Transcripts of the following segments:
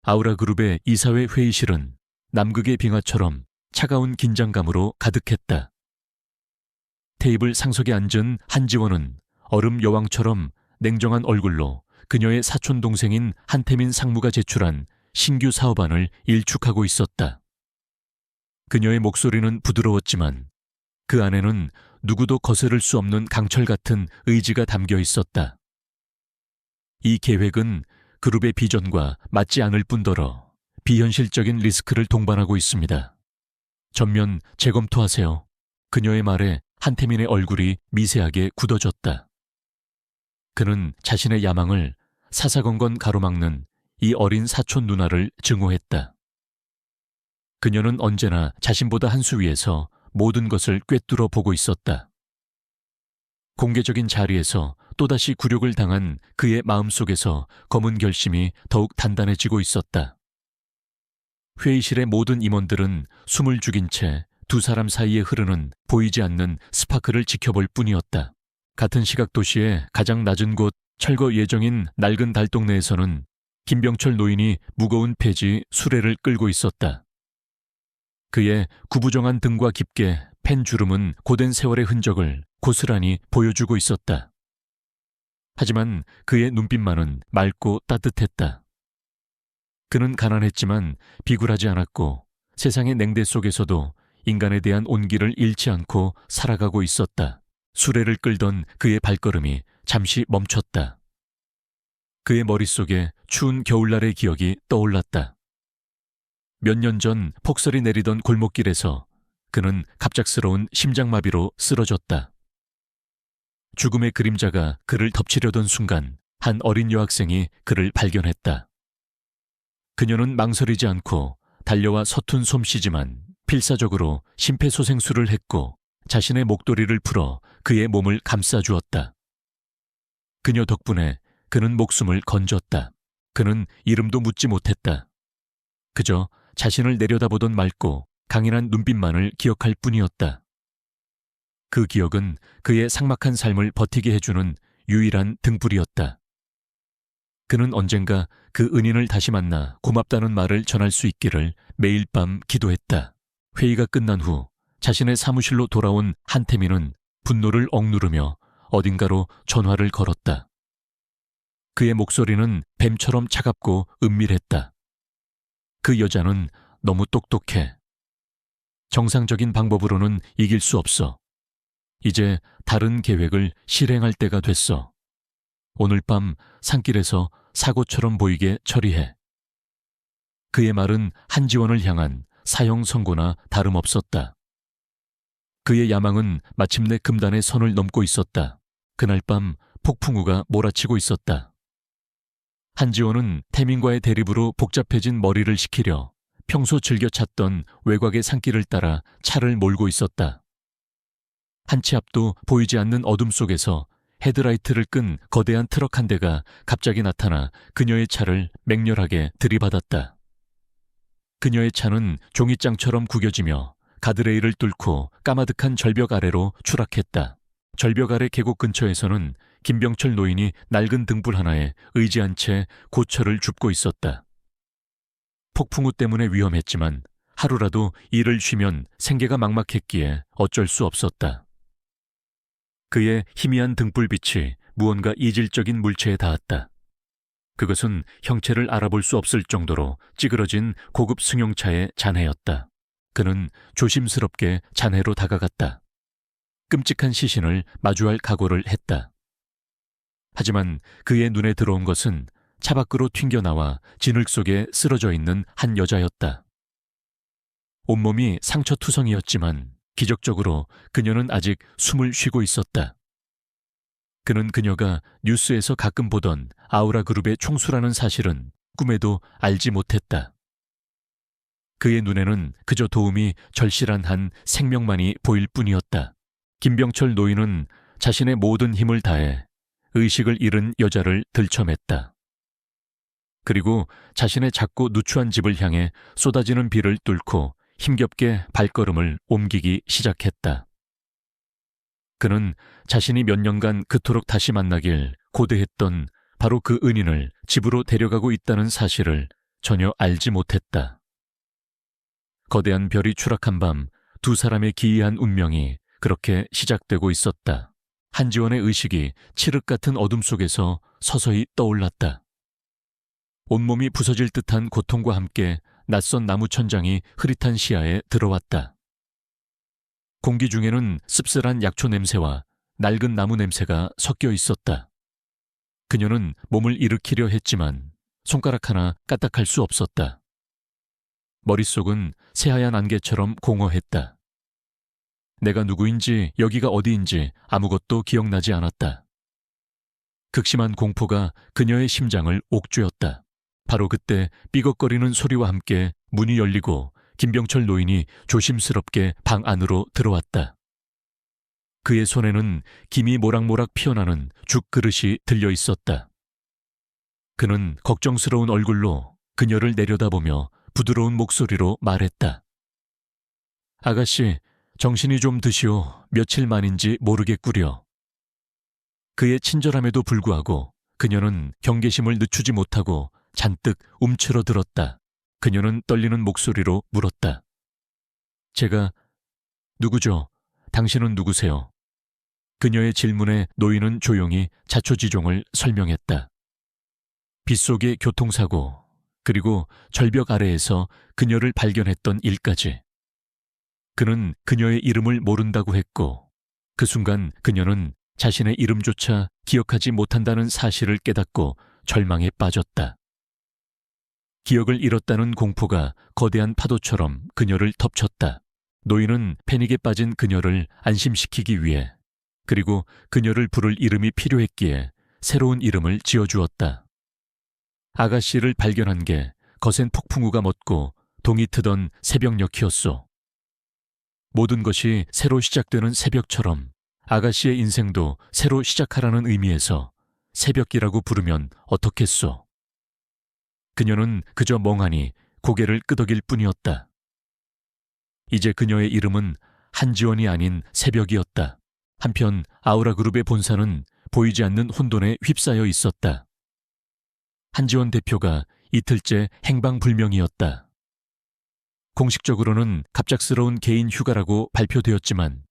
아우라그룹의 이사회 회의실은 남극의 빙하처럼 차가운 긴장감으로 가득했다. 테이블 상석에 앉은 한지원은 얼음 여왕처럼 냉정한 얼굴로 그녀의 사촌 동생인 한태민 상무가 제출한 신규 사업안을 일축하고 있었다. 그녀의 목소리는 부드러웠지만 그 안에는 누구도 거스를 수 없는 강철 같은 의지가 담겨 있었다. 이 계획은 그룹의 비전과 맞지 않을 뿐더러 비현실적인 리스크를 동반하고 있습니다. 전면 재검토하세요. 그녀의 말에 한태민의 얼굴이 미세하게 굳어졌다. 그는 자신의 야망을 사사건건 가로막는 이 어린 사촌 누나를 증오했다. 그녀는 언제나 자신보다 한 수 위에서 모든 것을 꿰뚫어 보고 있었다. 공개적인 자리에서 또다시 굴욕을 당한 그의 마음속에서 검은 결심이 더욱 단단해지고 있었다. 회의실의 모든 임원들은 숨을 죽인 채 두 사람 사이에 흐르는 보이지 않는 스파크를 지켜볼 뿐이었다. 같은 시각 도시의 가장 낮은 곳 철거 예정인 낡은 달동네에서는 김병철 노인이 무거운 폐지 수레를 끌고 있었다. 그의 구부정한 등과 깊게 팬 주름은 고된 세월의 흔적을 고스란히 보여주고 있었다. 하지만 그의 눈빛만은 맑고 따뜻했다. 그는 가난했지만 비굴하지 않았고 세상의 냉대 속에서도 인간에 대한 온기를 잃지 않고 살아가고 있었다. 수레를 끌던 그의 발걸음이 잠시 멈췄다. 그의 머릿속에 추운 겨울날의 기억이 떠올랐다. 몇 년 전 폭설이 내리던 골목길에서 그는 갑작스러운 심장마비로 쓰러졌다. 죽음의 그림자가 그를 덮치려던 순간 한 어린 여학생이 그를 발견했다. 그녀는 망설이지 않고 달려와 서툰 솜씨지만 필사적으로 심폐소생술을 했고 자신의 목도리를 풀어 그의 몸을 감싸주었다. 그녀 덕분에 그는 목숨을 건졌다. 그는 이름도 묻지 못했다. 그저 자신을 내려다보던 맑고 강인한 눈빛만을 기억할 뿐이었다. 그 기억은 그의 삭막한 삶을 버티게 해주는 유일한 등불이었다. 그는 언젠가 그 은인을 다시 만나 고맙다는 말을 전할 수 있기를 매일 밤 기도했다. 회의가 끝난 후 자신의 사무실로 돌아온 한태민은 분노를 억누르며 어딘가로 전화를 걸었다. 그의 목소리는 뱀처럼 차갑고 은밀했다. 그 여자는 너무 똑똑해. 정상적인 방법으로는 이길 수 없어. 이제 다른 계획을 실행할 때가 됐어. 오늘 밤 산길에서 사고처럼 보이게 처리해. 그의 말은 한지원을 향한 사형 선고나 다름없었다. 그의 야망은 마침내 금단의 선을 넘고 있었다. 그날 밤 폭풍우가 몰아치고 있었다. 한지원은 태민과의 대립으로 복잡해진 머리를 식히려 평소 즐겨 찾던 외곽의 산길을 따라 차를 몰고 있었다. 한 치 앞도 보이지 않는 어둠 속에서 헤드라이트를 끈 거대한 트럭 한 대가 갑자기 나타나 그녀의 차를 맹렬하게 들이받았다. 그녀의 차는 종이장처럼 구겨지며 가드레일을 뚫고 까마득한 절벽 아래로 추락했다. 절벽 아래 계곡 근처에서는 김병철 노인이 낡은 등불 하나에 의지한 채 고철을 줍고 있었다. 폭풍우 때문에 위험했지만 하루라도 일을 쉬면 생계가 막막했기에 어쩔 수 없었다. 그의 희미한 등불빛이 무언가 이질적인 물체에 닿았다. 그것은 형체를 알아볼 수 없을 정도로 찌그러진 고급 승용차의 잔해였다. 그는 조심스럽게 잔해로 다가갔다. 끔찍한 시신을 마주할 각오를 했다. 하지만 그의 눈에 들어온 것은 차 밖으로 튕겨나와 진흙 속에 쓰러져 있는 한 여자였다. 온몸이 상처투성이었지만 기적적으로 그녀는 아직 숨을 쉬고 있었다. 그는 그녀가 뉴스에서 가끔 보던 아우라그룹의 총수라는 사실은 꿈에도 알지 못했다. 그의 눈에는 그저 도움이 절실한 한 생명만이 보일 뿐이었다. 김병철 노인은 자신의 모든 힘을 다해 의식을 잃은 여자를 들쳐맸다. 그리고 자신의 작고 누추한 집을 향해 쏟아지는 비를 뚫고 힘겹게 발걸음을 옮기기 시작했다. 그는 자신이 몇 년간 그토록 다시 만나길 고대했던 바로 그 은인을 집으로 데려가고 있다는 사실을 전혀 알지 못했다. 거대한 별이 추락한 밤 두 사람의 기이한 운명이 그렇게 시작되고 있었다. 한지원의 의식이 칠흑 같은 어둠 속에서 서서히 떠올랐다. 온몸이 부서질 듯한 고통과 함께 낯선 나무 천장이 흐릿한 시야에 들어왔다. 공기 중에는 씁쓸한 약초 냄새와 낡은 나무 냄새가 섞여 있었다. 그녀는 몸을 일으키려 했지만 손가락 하나 까딱할 수 없었다. 머릿속은 새하얀 안개처럼 공허했다. 내가 누구인지 여기가 어디인지 아무것도 기억나지 않았다. 극심한 공포가 그녀의 심장을 옥죄었다. 바로 그때 삐걱거리는 소리와 함께 문이 열리고 김병철 노인이 조심스럽게 방 안으로 들어왔다. 그의 손에는 김이 모락모락 피어나는 죽 그릇이 들려 있었다. 그는 걱정스러운 얼굴로 그녀를 내려다보며 부드러운 목소리로 말했다. 아가씨, 정신이 좀 드시오. 며칠 만인지 모르겠구려. 그의 친절함에도 불구하고 그녀는 경계심을 늦추지 못하고 잔뜩 움츠러들었다. 그녀는 떨리는 목소리로 물었다. 제가 누구죠? 당신은 누구세요? 그녀의 질문에 노인은 조용히 자초지종을 설명했다. 빗속의 교통사고, 그리고 절벽 아래에서 그녀를 발견했던 일까지. 그는 그녀의 이름을 모른다고 했고 그 순간 그녀는 자신의 이름조차 기억하지 못한다는 사실을 깨닫고 절망에 빠졌다. 기억을 잃었다는 공포가 거대한 파도처럼 그녀를 덮쳤다. 노인은 패닉에 빠진 그녀를 안심시키기 위해 그리고 그녀를 부를 이름이 필요했기에 새로운 이름을 지어주었다. 아가씨를 발견한 게 거센 폭풍우가 멎고 동이 트던 새벽녘이었소. 모든 것이 새로 시작되는 새벽처럼 아가씨의 인생도 새로 시작하라는 의미에서 새벽이라고 부르면 어떻겠소. 그녀는 그저 멍하니 고개를 끄덕일 뿐이었다. 이제 그녀의 이름은 한지원이 아닌 새벽이었다. 한편 아우라그룹의 본사는 보이지 않는 혼돈에 휩싸여 있었다. 한지원 대표가 이틀째 행방불명이었다. 공식적으로는 갑작스러운 개인 휴가라고 발표되었지만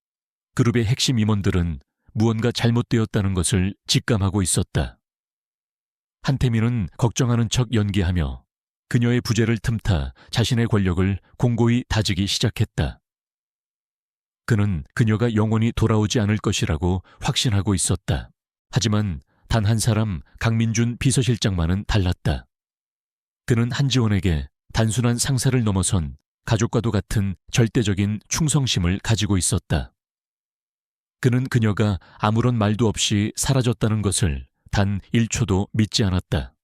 그룹의 핵심 임원들은 무언가 잘못되었다는 것을 직감하고 있었다. 한태민은 걱정하는 척 연기하며 그녀의 부재를 틈타 자신의 권력을 공고히 다지기 시작했다. 그는 그녀가 영원히 돌아오지 않을 것이라고 확신하고 있었다. 하지만 단 한 사람 강민준 비서실장만은 달랐다. 그는 한지원에게 단순한 상사를 넘어선 가족과도 같은 절대적인 충성심을 가지고 있었다. 그는 그녀가 아무런 말도 없이 사라졌다는 것을 단 1초도 믿지 않았다.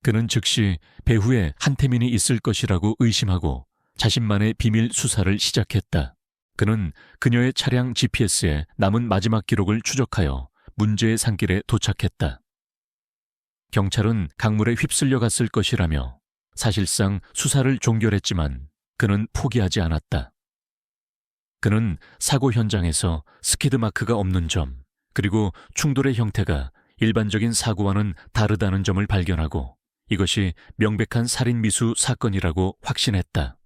그는 즉시 배후에 한태민이 있을 것이라고 의심하고 자신만의 비밀 수사를 시작했다. 그는 그녀의 차량 GPS에 남은 마지막 기록을 추적하여 문제의 산길에 도착했다. 경찰은 강물에 휩쓸려 갔을 것이라며 사실상 수사를 종결했지만 그는 포기하지 않았다. 그는 사고 현장에서 스키드 마크가 없는 점, 그리고 충돌의 형태가 일반적인 사고와는 다르다는 점을 발견하고 이것이 명백한 살인미수 사건이라고 확신했다.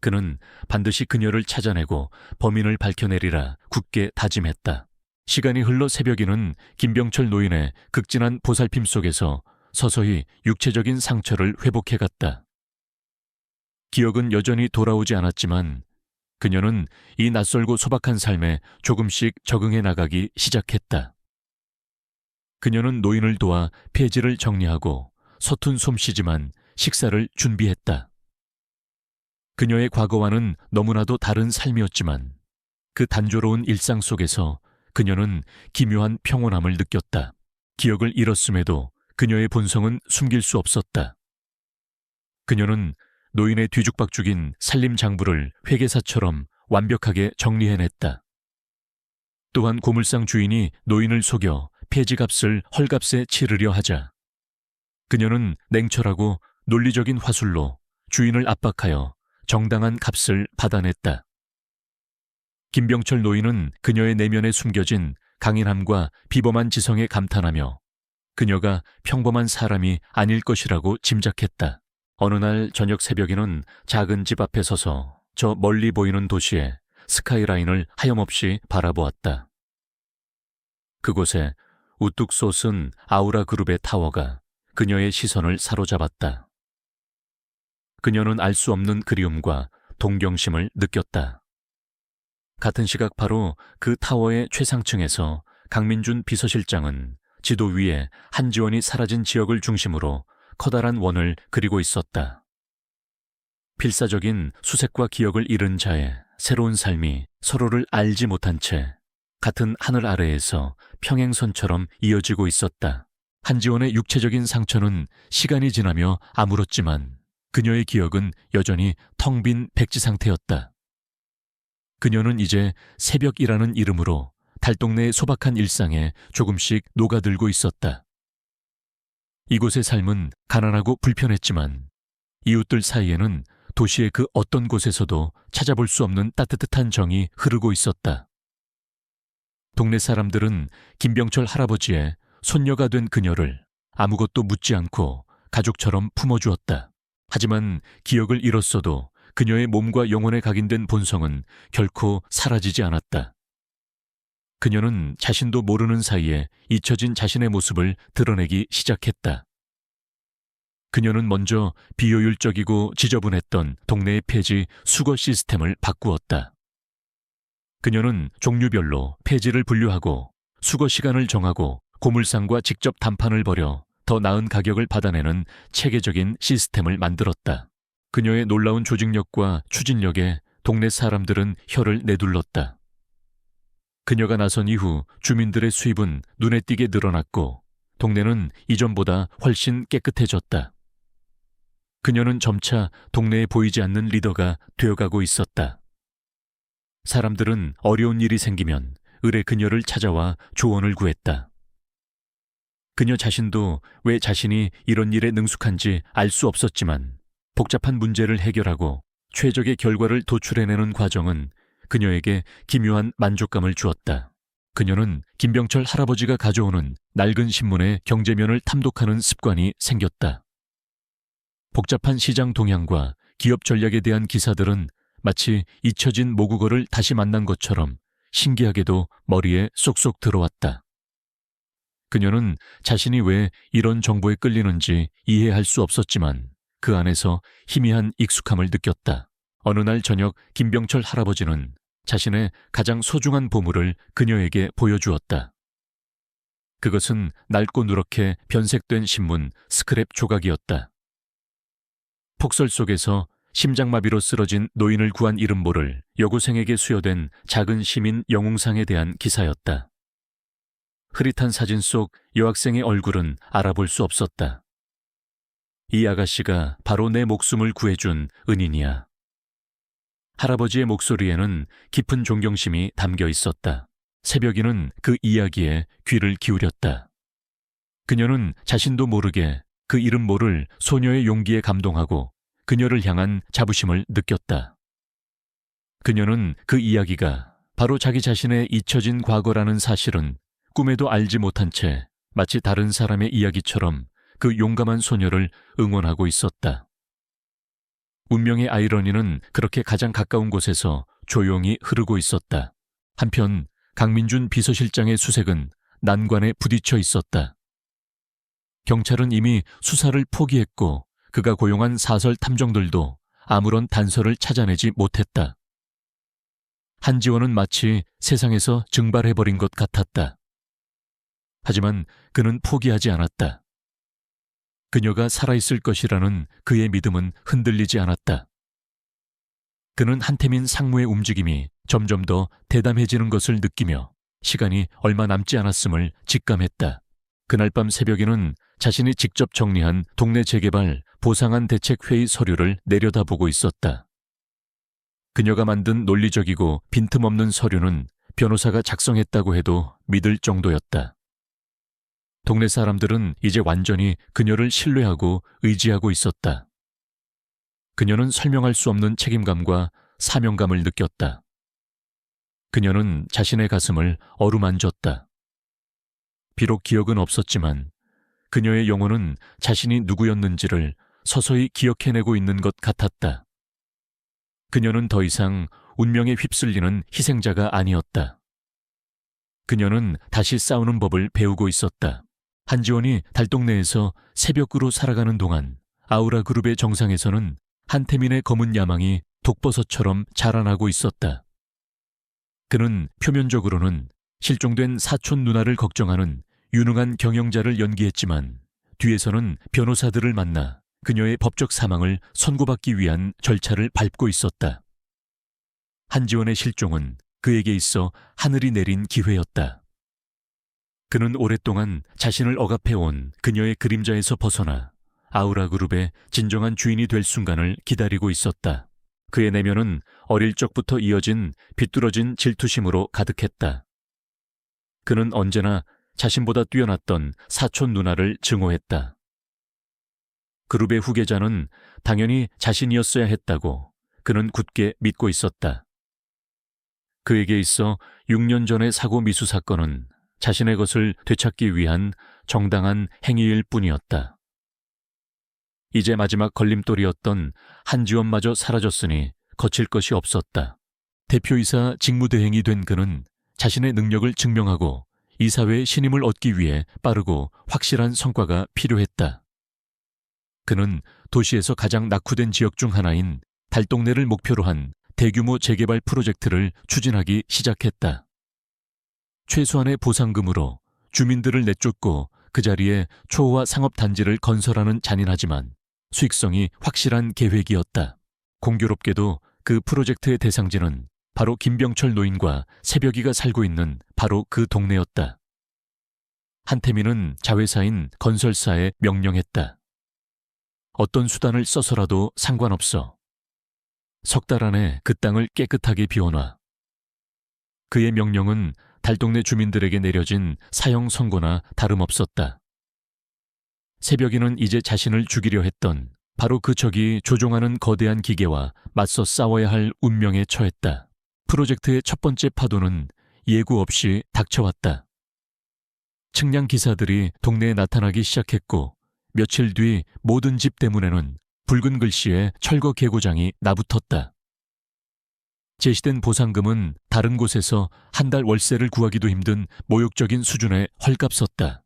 그는 반드시 그녀를 찾아내고 범인을 밝혀내리라 굳게 다짐했다. 시간이 흘러 새벽이는 김병철 노인의 극진한 보살핌 속에서 서서히 육체적인 상처를 회복해갔다. 기억은 여전히 돌아오지 않았지만 그녀는 이 낯설고 소박한 삶에 조금씩 적응해 나가기 시작했다. 그녀는 노인을 도와 폐지를 정리하고 서툰 솜씨지만 식사를 준비했다. 그녀의 과거와는 너무나도 다른 삶이었지만 그 단조로운 일상 속에서 그녀는 기묘한 평온함을 느꼈다. 기억을 잃었음에도 그녀의 본성은 숨길 수 없었다. 그녀는 노인의 뒤죽박죽인 살림장부를 회계사처럼 완벽하게 정리해냈다. 또한 고물상 주인이 노인을 속여 폐지값을 헐값에 치르려 하자 그녀는 냉철하고 논리적인 화술로 주인을 압박하여 정당한 값을 받아냈다. 김병철 노인은 그녀의 내면에 숨겨진 강인함과 비범한 지성에 감탄하며 그녀가 평범한 사람이 아닐 것이라고 짐작했다. 어느 날 저녁 새벽에는 작은 집 앞에 서서 저 멀리 보이는 도시의 스카이라인을 하염없이 바라보았다. 그곳에 우뚝 솟은 아우라 그룹의 타워가 그녀의 시선을 사로잡았다. 그녀는 알 수 없는 그리움과 동경심을 느꼈다. 같은 시각 바로 그 타워의 최상층에서 강민준 비서실장은 지도 위에 한지원이 사라진 지역을 중심으로 커다란 원을 그리고 있었다. 필사적인 수색과 기억을 잃은 자의 새로운 삶이 서로를 알지 못한 채 같은 하늘 아래에서 평행선처럼 이어지고 있었다. 한지원의 육체적인 상처는 시간이 지나며 아물었지만 그녀의 기억은 여전히 텅 빈 백지 상태였다. 그녀는 이제 새벽이라는 이름으로 달동네의 소박한 일상에 조금씩 녹아들고 있었다. 이곳의 삶은 가난하고 불편했지만 이웃들 사이에는 도시의 그 어떤 곳에서도 찾아볼 수 없는 따뜻한 정이 흐르고 있었다. 동네 사람들은 김병철 할아버지의 손녀가 된 그녀를 아무것도 묻지 않고 가족처럼 품어주었다. 하지만 기억을 잃었어도 그녀의 몸과 영혼에 각인된 본성은 결코 사라지지 않았다. 그녀는 자신도 모르는 사이에 잊혀진 자신의 모습을 드러내기 시작했다. 그녀는 먼저 비효율적이고 지저분했던 동네의 폐지 수거 시스템을 바꾸었다. 그녀는 종류별로 폐지를 분류하고 수거 시간을 정하고 고물상과 직접 담판을 벌여 더 나은 가격을 받아내는 체계적인 시스템을 만들었다. 그녀의 놀라운 조직력과 추진력에 동네 사람들은 혀를 내둘렀다. 그녀가 나선 이후 주민들의 수입은 눈에 띄게 늘어났고 동네는 이전보다 훨씬 깨끗해졌다. 그녀는 점차 동네에 보이지 않는 리더가 되어가고 있었다. 사람들은 어려운 일이 생기면 의뢰 그녀를 찾아와 조언을 구했다. 그녀 자신도 왜 자신이 이런 일에 능숙한지 알 수 없었지만 복잡한 문제를 해결하고 최적의 결과를 도출해내는 과정은 그녀에게 기묘한 만족감을 주었다. 그녀는 김병철 할아버지가 가져오는 낡은 신문의 경제면을 탐독하는 습관이 생겼다. 복잡한 시장 동향과 기업 전략에 대한 기사들은 마치 잊혀진 모국어를 다시 만난 것처럼 신기하게도 머리에 쏙쏙 들어왔다. 그녀는 자신이 왜 이런 정보에 끌리는지 이해할 수 없었지만 그 안에서 희미한 익숙함을 느꼈다. 어느 날 저녁 김병철 할아버지는 자신의 가장 소중한 보물을 그녀에게 보여주었다. 그것은 낡고 누렇게 변색된 신문 스크랩 조각이었다. 폭설 속에서 심장마비로 쓰러진 노인을 구한 이름 모를 여고생에게 수여된 작은 시민 영웅상에 대한 기사였다. 흐릿한 사진 속 여학생의 얼굴은 알아볼 수 없었다. 이 아가씨가 바로 내 목숨을 구해준 은인이야. 할아버지의 목소리에는 깊은 존경심이 담겨 있었다. 새벽이는 그 이야기에 귀를 기울였다. 그녀는 자신도 모르게 그 이름 모를 소녀의 용기에 감동하고 그녀를 향한 자부심을 느꼈다. 그녀는 그 이야기가 바로 자기 자신의 잊혀진 과거라는 사실은 꿈에도 알지 못한 채 마치 다른 사람의 이야기처럼 그 용감한 소녀를 응원하고 있었다. 운명의 아이러니는 그렇게 가장 가까운 곳에서 조용히 흐르고 있었다. 한편 강민준 비서실장의 수색은 난관에 부딪혀 있었다. 경찰은 이미 수사를 포기했고 그가 고용한 사설 탐정들도 아무런 단서를 찾아내지 못했다. 한지원은 마치 세상에서 증발해버린 것 같았다. 하지만 그는 포기하지 않았다. 그녀가 살아있을 것이라는 그의 믿음은 흔들리지 않았다. 그는 한태민 상무의 움직임이 점점 더 대담해지는 것을 느끼며 시간이 얼마 남지 않았음을 직감했다. 그날 밤 새벽에는 자신이 직접 정리한 동네 재개발 보상안 대책회의 서류를 내려다보고 있었다. 그녀가 만든 논리적이고 빈틈없는 서류는 변호사가 작성했다고 해도 믿을 정도였다. 동네 사람들은 이제 완전히 그녀를 신뢰하고 의지하고 있었다. 그녀는 설명할 수 없는 책임감과 사명감을 느꼈다. 그녀는 자신의 가슴을 어루만졌다. 비록 기억은 없었지만 그녀의 영혼은 자신이 누구였는지를 서서히 기억해내고 있는 것 같았다. 그녀는 더 이상 운명에 휩쓸리는 희생자가 아니었다. 그녀는 다시 싸우는 법을 배우고 있었다. 한지원이 달동네에서 새벽으로 살아가는 동안 아우라 그룹의 정상에서는 한태민의 검은 야망이 독버섯처럼 자라나고 있었다. 그는 표면적으로는 실종된 사촌 누나를 걱정하는 유능한 경영자를 연기했지만 뒤에서는 변호사들을 만나 그녀의 법적 사망을 선고받기 위한 절차를 밟고 있었다. 한지원의 실종은 그에게 있어 하늘이 내린 기회였다. 그는 오랫동안 자신을 억압해온 그녀의 그림자에서 벗어나 아우라 그룹의 진정한 주인이 될 순간을 기다리고 있었다. 그의 내면은 어릴 적부터 이어진 비뚤어진 질투심으로 가득했다. 그는 언제나 자신보다 뛰어났던 사촌 누나를 증오했다. 그룹의 후계자는 당연히 자신이었어야 했다고 그는 굳게 믿고 있었다. 그에게 있어 6년 전의 사고 미수 사건은 자신의 것을 되찾기 위한 정당한 행위일 뿐이었다. 이제 마지막 걸림돌이었던 한지원마저 사라졌으니 거칠 것이 없었다. 대표이사 직무대행이 된 그는 자신의 능력을 증명하고 이 사회의 신임을 얻기 위해 빠르고 확실한 성과가 필요했다. 그는 도시에서 가장 낙후된 지역 중 하나인 달동네를 목표로 한 대규모 재개발 프로젝트를 추진하기 시작했다. 최소한의 보상금으로 주민들을 내쫓고 그 자리에 초호화 상업단지를 건설하는 잔인하지만 수익성이 확실한 계획이었다. 공교롭게도 그 프로젝트의 대상지는 바로 김병철 노인과 새벽이가 살고 있는 바로 그 동네였다. 한태민은 자회사인 건설사에 명령했다. 어떤 수단을 써서라도 상관없어. 석 달 안에 그 땅을 깨끗하게 비워놔. 그의 명령은 달동네 주민들에게 내려진 사형 선고나 다름없었다. 새벽이는 이제 자신을 죽이려 했던 바로 그 적이 조종하는 거대한 기계와 맞서 싸워야 할 운명에 처했다. 프로젝트의 첫 번째 파도는 예고 없이 닥쳐왔다. 측량 기사들이 동네에 나타나기 시작했고 며칠 뒤 모든 집 대문에는 붉은 글씨에 철거 개고장이 나붙었다. 제시된 보상금은 다른 곳에서 한 달 월세를 구하기도 힘든 모욕적인 수준에 헐값섰다.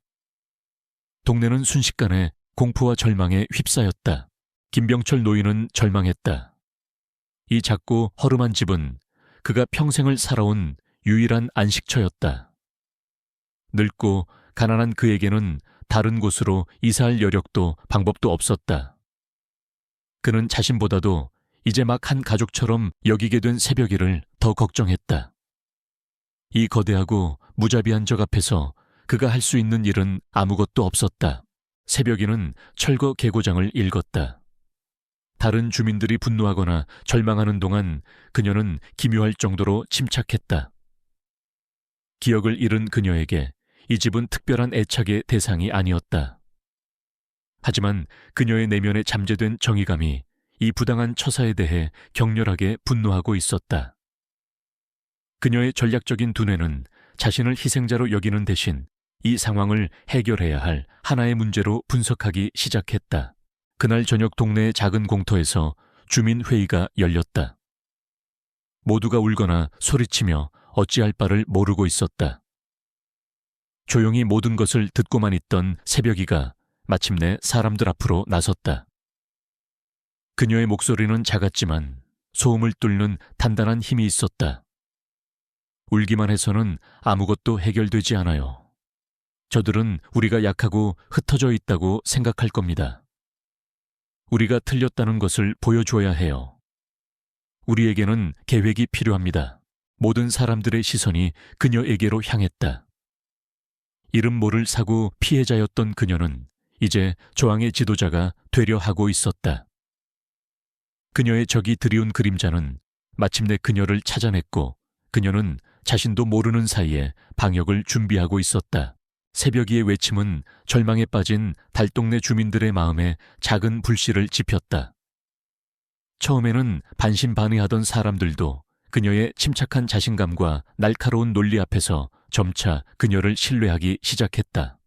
동네는 순식간에 공포와 절망에 휩싸였다. 김병철 노인은 절망했다. 이 작고 허름한 집은 그가 평생을 살아온 유일한 안식처였다. 늙고 가난한 그에게는 다른 곳으로 이사할 여력도 방법도 없었다. 그는 자신보다도 이제 막 한 가족처럼 여기게 된 새벽이를 더 걱정했다. 이 거대하고 무자비한 적 앞에서 그가 할 수 있는 일은 아무것도 없었다. 새벽이는 철거 개고장을 읽었다. 다른 주민들이 분노하거나 절망하는 동안 그녀는 기묘할 정도로 침착했다. 기억을 잃은 그녀에게 이 집은 특별한 애착의 대상이 아니었다. 하지만 그녀의 내면에 잠재된 정의감이 이 부당한 처사에 대해 격렬하게 분노하고 있었다. 그녀의 전략적인 두뇌는 자신을 희생자로 여기는 대신 이 상황을 해결해야 할 하나의 문제로 분석하기 시작했다. 그날 저녁 동네의 작은 공터에서 주민회의가 열렸다. 모두가 울거나 소리치며 어찌할 바를 모르고 있었다. 조용히 모든 것을 듣고만 있던 새벽이가 마침내 사람들 앞으로 나섰다. 그녀의 목소리는 작았지만 소음을 뚫는 단단한 힘이 있었다. 울기만 해서는 아무것도 해결되지 않아요. 저들은 우리가 약하고 흩어져 있다고 생각할 겁니다. 우리가 틀렸다는 것을 보여줘야 해요. 우리에게는 계획이 필요합니다. 모든 사람들의 시선이 그녀에게로 향했다. 이름 모를 사고 피해자였던 그녀는 이제 저항의 지도자가 되려 하고 있었다. 그녀의 적이 들이운 그림자는 마침내 그녀를 찾아냈고 그녀는 자신도 모르는 사이에 방역을 준비하고 있었다. 새벽이의 외침은 절망에 빠진 달동네 주민들의 마음에 작은 불씨를 지폈다. 처음에는 반신반의하던 사람들도 그녀의 침착한 자신감과 날카로운 논리 앞에서 점차 그녀를 신뢰하기 시작했다.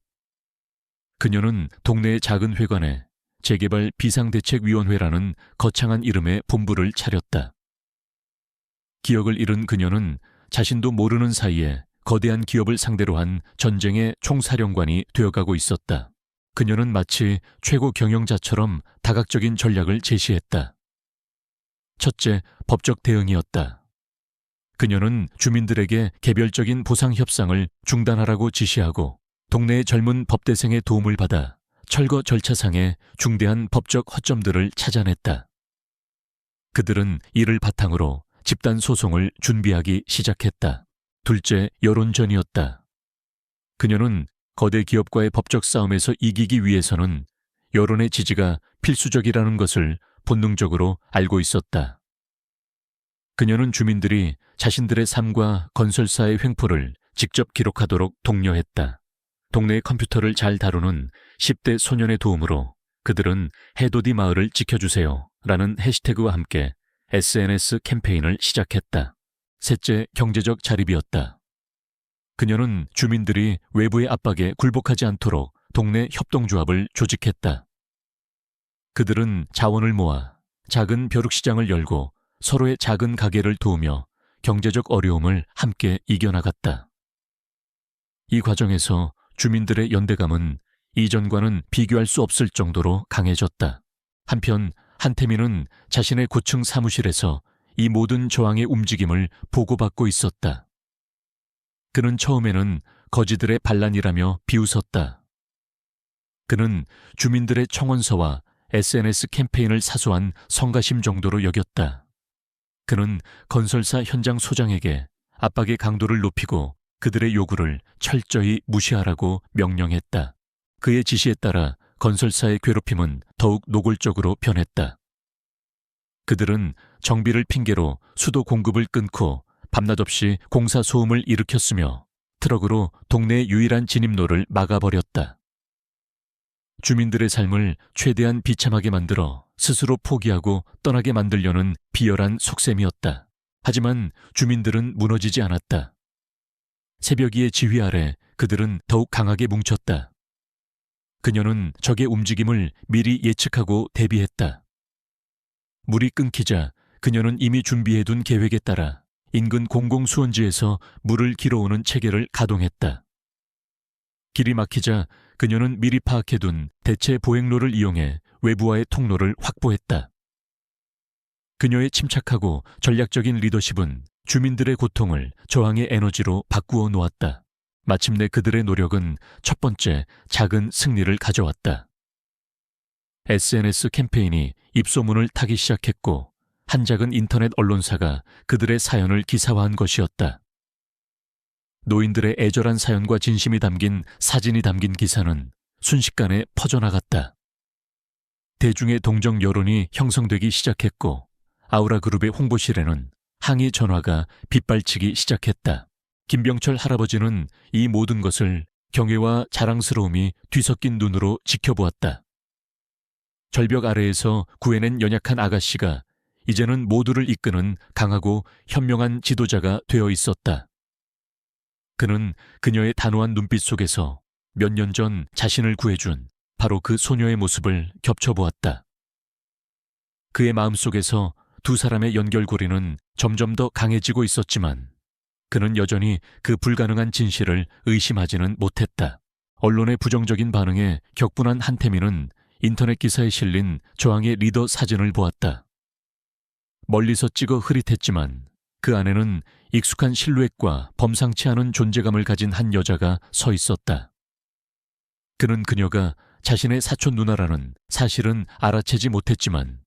그녀는 동네의 작은 회관에 재개발 비상대책위원회라는 거창한 이름의 본부를 차렸다. 기억을 잃은 그녀는 자신도 모르는 사이에 거대한 기업을 상대로 한 전쟁의 총사령관이 되어가고 있었다. 그녀는 마치 최고 경영자처럼 다각적인 전략을 제시했다. 첫째, 법적 대응이었다. 그녀는 주민들에게 개별적인 보상 협상을 중단하라고 지시하고 동네의 젊은 법대생의 도움을 받아 철거 절차상의 중대한 법적 허점들을 찾아냈다. 그들은 이를 바탕으로 집단 소송을 준비하기 시작했다. 둘째, 여론전이었다. 그녀는 거대 기업과의 법적 싸움에서 이기기 위해서는 여론의 지지가 필수적이라는 것을 본능적으로 알고 있었다. 그녀는 주민들이 자신들의 삶과 건설사의 횡포를 직접 기록하도록 독려했다. 동네의 컴퓨터를 잘 다루는 10대 소년의 도움으로 그들은 해돋이 마을을 지켜주세요 라는 해시태그와 함께 SNS 캠페인을 시작했다. 셋째, 경제적 자립이었다. 그녀는 주민들이 외부의 압박에 굴복하지 않도록 동네 협동조합을 조직했다. 그들은 자원을 모아 작은 벼룩시장을 열고 서로의 작은 가게를 도우며 경제적 어려움을 함께 이겨나갔다. 이 과정에서 주민들의 연대감은 이전과는 비교할 수 없을 정도로 강해졌다. 한편 한태민은 자신의 고층 사무실에서 이 모든 저항의 움직임을 보고받고 있었다. 그는 처음에는 거지들의 반란이라며 비웃었다. 그는 주민들의 청원서와 SNS 캠페인을 사소한 성가심 정도로 여겼다. 그는 건설사 현장 소장에게 압박의 강도를 높이고 그들의 요구를 철저히 무시하라고 명령했다. 그의 지시에 따라 건설사의 괴롭힘은 더욱 노골적으로 변했다. 그들은 정비를 핑계로 수도 공급을 끊고 밤낮 없이 공사 소음을 일으켰으며 트럭으로 동네의 유일한 진입로를 막아버렸다. 주민들의 삶을 최대한 비참하게 만들어 스스로 포기하고 떠나게 만들려는 비열한 속셈이었다. 하지만 주민들은 무너지지 않았다. 새벽이의 지휘 아래 그들은 더욱 강하게 뭉쳤다. 그녀는 적의 움직임을 미리 예측하고 대비했다. 물이 끊기자 그녀는 이미 준비해둔 계획에 따라 인근 공공수원지에서 물을 길어오는 체계를 가동했다. 길이 막히자 그녀는 미리 파악해둔 대체 보행로를 이용해 외부와의 통로를 확보했다. 그녀의 침착하고 전략적인 리더십은 주민들의 고통을 저항의 에너지로 바꾸어 놓았다. 마침내 그들의 노력은 첫 번째 작은 승리를 가져왔다. SNS 캠페인이 입소문을 타기 시작했고 한 작은 인터넷 언론사가 그들의 사연을 기사화한 것이었다. 노인들의 애절한 사연과 진심이 담긴 사진이 담긴 기사는 순식간에 퍼져나갔다. 대중의 동정 여론이 형성되기 시작했고 아우라그룹의 홍보실에는 항의 전화가 빗발치기 시작했다. 김병철 할아버지는 이 모든 것을 경애와 자랑스러움이 뒤섞인 눈으로 지켜보았다. 절벽 아래에서 구해낸 연약한 아가씨가 이제는 모두를 이끄는 강하고 현명한 지도자가 되어 있었다. 그는 그녀의 단호한 눈빛 속에서 몇 년 전 자신을 구해준 바로 그 소녀의 모습을 겹쳐보았다. 그의 마음속에서 두 사람의 연결고리는 점점 더 강해지고 있었지만 그는 여전히 그 불가능한 진실을 의심하지는 못했다. 언론의 부정적인 반응에 격분한 한태민은 인터넷 기사에 실린 저항의 리더 사진을 보았다. 멀리서 찍어 흐릿했지만 그 안에는 익숙한 실루엣과 범상치 않은 존재감을 가진 한 여자가 서 있었다. 그는 그녀가 자신의 사촌 누나라는 사실은 알아채지 못했지만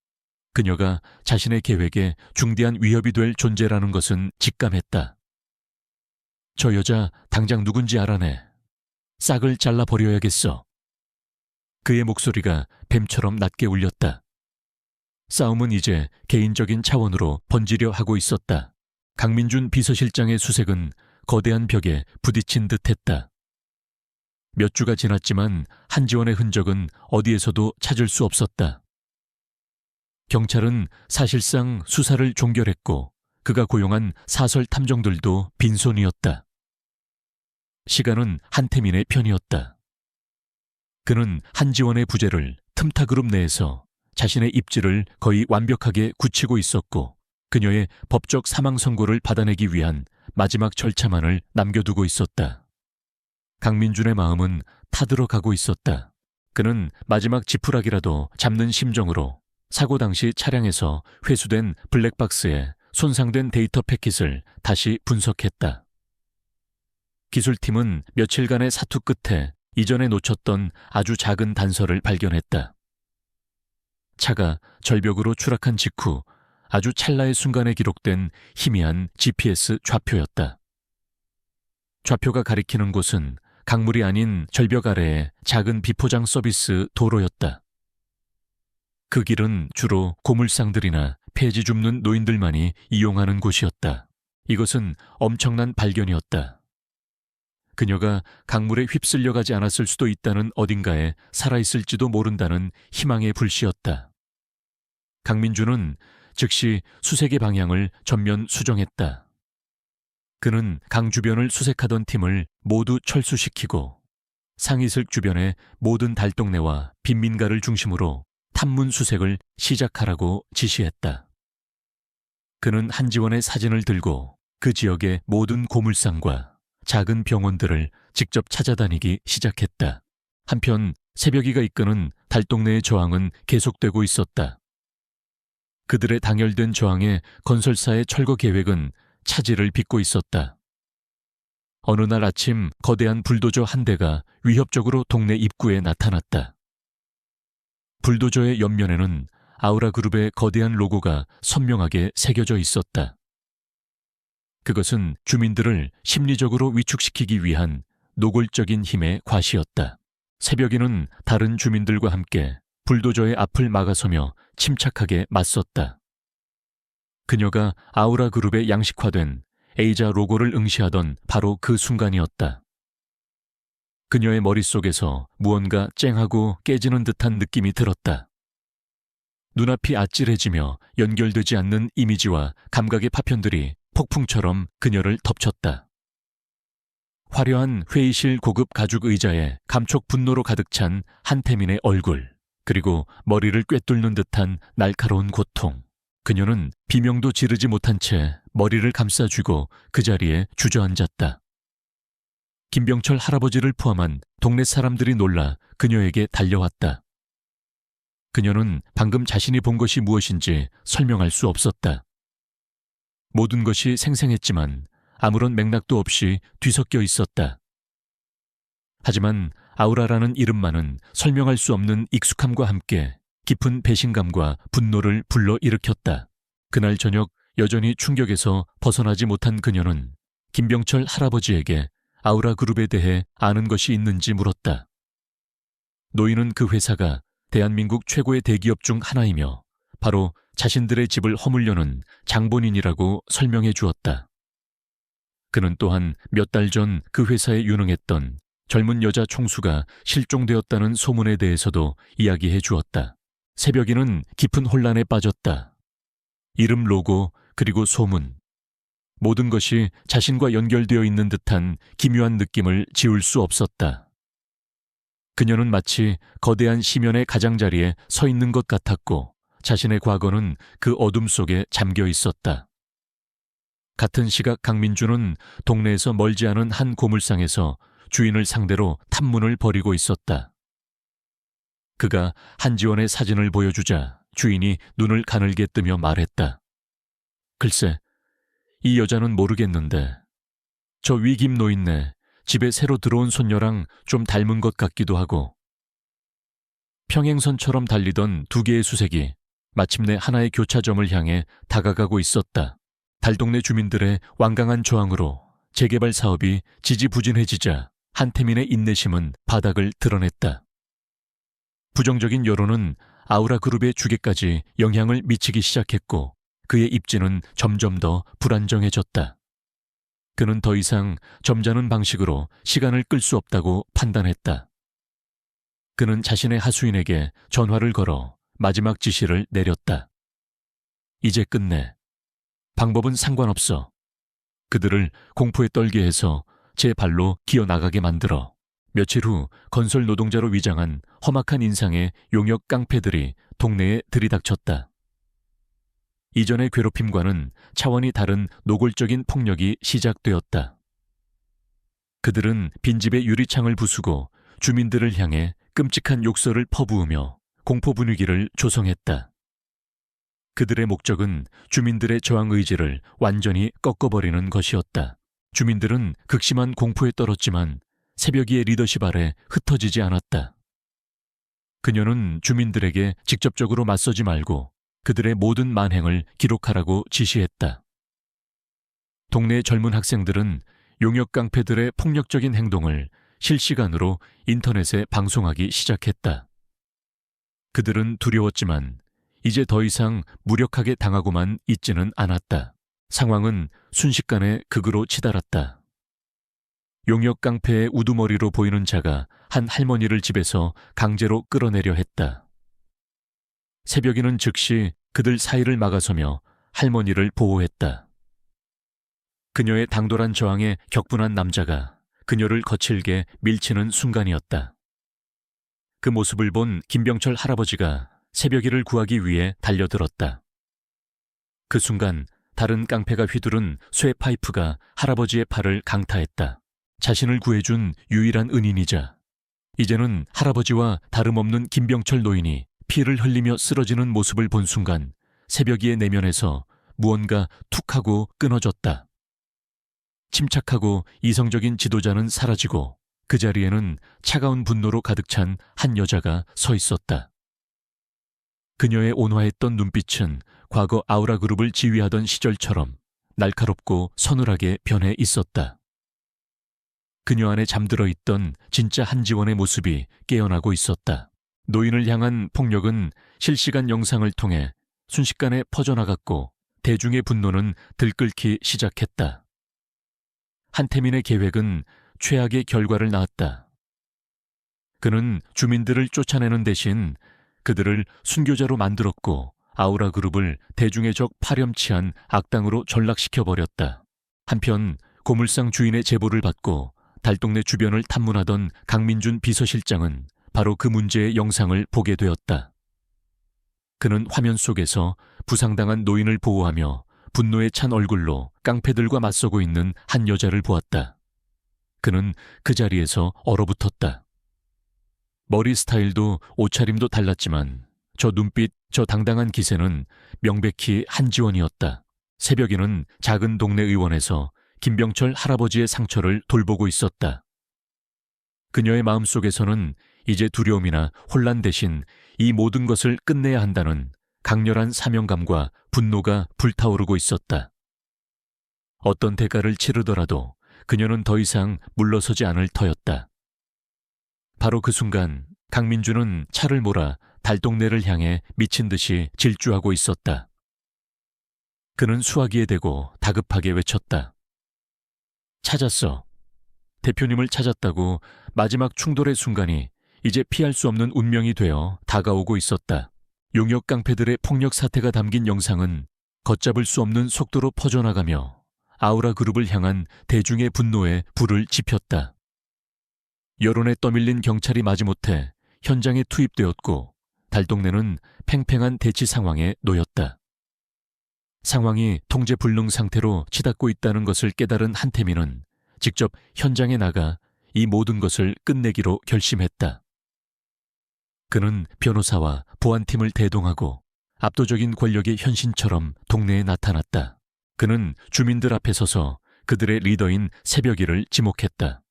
그녀가 자신의 계획에 중대한 위협이 될 존재라는 것은 직감했다. 저 여자 당장 누군지 알아내. 싹을 잘라버려야겠어. 그의 목소리가 뱀처럼 낮게 울렸다. 싸움은 이제 개인적인 차원으로 번지려 하고 있었다. 강민준 비서실장의 수색은 거대한 벽에 부딪힌 듯했다. 몇 주가 지났지만 한지원의 흔적은 어디에서도 찾을 수 없었다. 경찰은 사실상 수사를 종결했고 그가 고용한 사설 탐정들도 빈손이었다. 시간은 한태민의 편이었다. 그는 한지원의 부재를 틈타그룹 내에서 자신의 입지를 거의 완벽하게 굳히고 있었고 그녀의 법적 사망 선고를 받아내기 위한 마지막 절차만을 남겨두고 있었다. 강민준의 마음은 타들어가고 있었다. 그는 마지막 지푸라기라도 잡는 심정으로 사고 당시 차량에서 회수된 블랙박스에 손상된 데이터 패킷을 다시 분석했다. 기술팀은 며칠간의 사투 끝에 이전에 놓쳤던 아주 작은 단서를 발견했다. 차가 절벽으로 추락한 직후 아주 찰나의 순간에 기록된 희미한 GPS 좌표였다. 좌표가 가리키는 곳은 강물이 아닌 절벽 아래의 작은 비포장 서비스 도로였다. 그 길은 주로 고물상들이나 폐지 줍는 노인들만이 이용하는 곳이었다. 이것은 엄청난 발견이었다. 그녀가 강물에 휩쓸려 가지 않았을 수도 있다는 어딘가에 살아있을지도 모른다는 희망의 불씨였다. 강민준은 즉시 수색의 방향을 전면 수정했다. 그는 강 주변을 수색하던 팀을 모두 철수시키고 상이슬 주변의 모든 달동네와 빈민가를 중심으로 탐문 수색을 시작하라고 지시했다. 그는 한지원의 사진을 들고 그 지역의 모든 고물상과 작은 병원들을 직접 찾아다니기 시작했다. 한편 새벽이가 이끄는 달동네의 저항은 계속되고 있었다. 그들의 당열된 저항에 건설사의 철거 계획은 차질을 빚고 있었다. 어느 날 아침 거대한 불도저 한 대가 위협적으로 동네 입구에 나타났다. 불도저의 옆면에는 아우라그룹의 거대한 로고가 선명하게 새겨져 있었다. 그것은 주민들을 심리적으로 위축시키기 위한 노골적인 힘의 과시였다. 새벽이는 다른 주민들과 함께 불도저의 앞을 막아서며 침착하게 맞섰다. 그녀가 아우라그룹에 양식화된 에이자 로고를 응시하던 바로 그 순간이었다. 그녀의 머릿속에서 무언가 쨍하고 깨지는 듯한 느낌이 들었다. 눈앞이 아찔해지며 연결되지 않는 이미지와 감각의 파편들이 폭풍처럼 그녀를 덮쳤다. 화려한 회의실 고급 가죽 의자에 감촉 분노로 가득 찬 한태민의 얼굴, 그리고 머리를 꿰뚫는 듯한 날카로운 고통. 그녀는 비명도 지르지 못한 채 머리를 감싸쥐고 그 자리에 주저앉았다. 김병철 할아버지를 포함한 동네 사람들이 놀라 그녀에게 달려왔다. 그녀는 방금 자신이 본 것이 무엇인지 설명할 수 없었다. 모든 것이 생생했지만 아무런 맥락도 없이 뒤섞여 있었다. 하지만 아우라라는 이름만은 설명할 수 없는 익숙함과 함께 깊은 배신감과 분노를 불러일으켰다. 그날 저녁 여전히 충격에서 벗어나지 못한 그녀는 김병철 할아버지에게 아우라그룹에 대해 아는 것이 있는지 물었다. 노인은 그 회사가 대한민국 최고의 대기업 중 하나이며 바로 자신들의 집을 허물려는 장본인이라고 설명해 주었다. 그는 또한 몇 달 전 그 회사에 유능했던 젊은 여자 총수가 실종되었다는 소문에 대해서도 이야기해 주었다. 새벽이는 깊은 혼란에 빠졌다. 이름, 로고, 그리고 소문. 모든 것이 자신과 연결되어 있는 듯한 기묘한 느낌을 지울 수 없었다. 그녀는 마치 거대한 시면의 가장자리에 서 있는 것 같았고 자신의 과거는 그 어둠 속에 잠겨 있었다. 같은 시각 강민주는 동네에서 멀지 않은 한 고물상에서 주인을 상대로 탐문을 벌이고 있었다. 그가 한지원의 사진을 보여주자 주인이 눈을 가늘게 뜨며 말했다. 글쎄, 이 여자는 모르겠는데 저 위김 노인네 집에 새로 들어온 손녀랑 좀 닮은 것 같기도 하고. 평행선처럼 달리던 두 개의 수색이 마침내 하나의 교차점을 향해 다가가고 있었다. 달동네 주민들의 완강한 저항으로 재개발 사업이 지지부진해지자 한태민의 인내심은 바닥을 드러냈다. 부정적인 여론은 아우라그룹의 주계까지 영향을 미치기 시작했고 그의 입지는 점점 더 불안정해졌다. 그는 더 이상 점잖은 방식으로 시간을 끌 수 없다고 판단했다. 그는 자신의 하수인에게 전화를 걸어 마지막 지시를 내렸다. 이제 끝내. 방법은 상관없어. 그들을 공포에 떨게 해서 제 발로 기어나가게 만들어. 며칠 후 건설 노동자로 위장한 험악한 인상의 용역 깡패들이 동네에 들이닥쳤다. 이전의 괴롭힘과는 차원이 다른 노골적인 폭력이 시작되었다. 그들은 빈집의 유리창을 부수고 주민들을 향해 끔찍한 욕설을 퍼부으며 공포 분위기를 조성했다. 그들의 목적은 주민들의 저항 의지를 완전히 꺾어버리는 것이었다. 주민들은 극심한 공포에 떨었지만 새벽이의 리더십 아래 흩어지지 않았다. 그녀는 주민들에게 직접적으로 맞서지 말고 그들의 모든 만행을 기록하라고 지시했다. 동네 젊은 학생들은 용역 깡패들의 폭력적인 행동을 실시간으로 인터넷에 방송하기 시작했다. 그들은 두려웠지만 이제 더 이상 무력하게 당하고만 있지는 않았다. 상황은 순식간에 극으로 치달았다. 용역 깡패의 우두머리로 보이는 자가 한 할머니를 집에서 강제로 끌어내려 했다. 새벽이는 즉시 그들 사이를 막아서며 할머니를 보호했다. 그녀의 당돌한 저항에 격분한 남자가 그녀를 거칠게 밀치는 순간이었다. 그 모습을 본 김병철 할아버지가 새벽이를 구하기 위해 달려들었다. 그 순간 다른 깡패가 휘두른 쇠 파이프가 할아버지의 팔을 강타했다. 자신을 구해준 유일한 은인이자 이제는 할아버지와 다름없는 김병철 노인이 피를 흘리며 쓰러지는 모습을 본 순간 새벽이의 내면에서 무언가 툭 하고 끊어졌다. 침착하고 이성적인 지도자는 사라지고 그 자리에는 차가운 분노로 가득 찬 한 여자가 서 있었다. 그녀의 온화했던 눈빛은 과거 아우라 그룹을 지휘하던 시절처럼 날카롭고 서늘하게 변해 있었다. 그녀 안에 잠들어 있던 진짜 한지원의 모습이 깨어나고 있었다. 노인을 향한 폭력은 실시간 영상을 통해 순식간에 퍼져나갔고 대중의 분노는 들끓기 시작했다. 한태민의 계획은 최악의 결과를 낳았다. 그는 주민들을 쫓아내는 대신 그들을 순교자로 만들었고 아우라 그룹을 대중의 적 파렴치한 악당으로 전락시켜버렸다. 한편 고물상 주인의 제보를 받고 달동네 주변을 탐문하던 강민준 비서실장은 바로 그 문제의 영상을 보게 되었다. 그는 화면 속에서 부상당한 노인을 보호하며 분노에 찬 얼굴로 깡패들과 맞서고 있는 한 여자를 보았다. 그는 그 자리에서 얼어붙었다. 머리 스타일도 옷차림도 달랐지만 저 눈빛, 저 당당한 기세는 명백히 한지원이었다. 새벽에는 작은 동네 의원에서 김병철 할아버지의 상처를 돌보고 있었다. 그녀의 마음속에서는 이제 두려움이나 혼란 대신 이 모든 것을 끝내야 한다는 강렬한 사명감과 분노가 불타오르고 있었다. 어떤 대가를 치르더라도 그녀는 더 이상 물러서지 않을 터였다. 바로 그 순간 강민주는 차를 몰아 달동네를 향해 미친 듯이 질주하고 있었다. 그는 수화기에 대고 다급하게 외쳤다. 찾았어. 대표님을 찾았다고. 마지막 충돌의 순간이 이제 피할 수 없는 운명이 되어 다가오고 있었다. 용역 깡패들의 폭력 사태가 담긴 영상은 걷잡을 수 없는 속도로 퍼져나가며 아우라 그룹을 향한 대중의 분노에 불을 지폈다. 여론에 떠밀린 경찰이 마지못해 현장에 투입되었고 달동네는 팽팽한 대치 상황에 놓였다. 상황이 통제 불능 상태로 치닫고 있다는 것을 깨달은 한태민은 직접 현장에 나가 이 모든 것을 끝내기로 결심했다. 그는 변호사와 보안팀을 대동하고 압도적인 권력의 현신처럼 동네에 나타났다. 그는 주민들 앞에 서서 그들의 리더인 새벽이를 지목했다.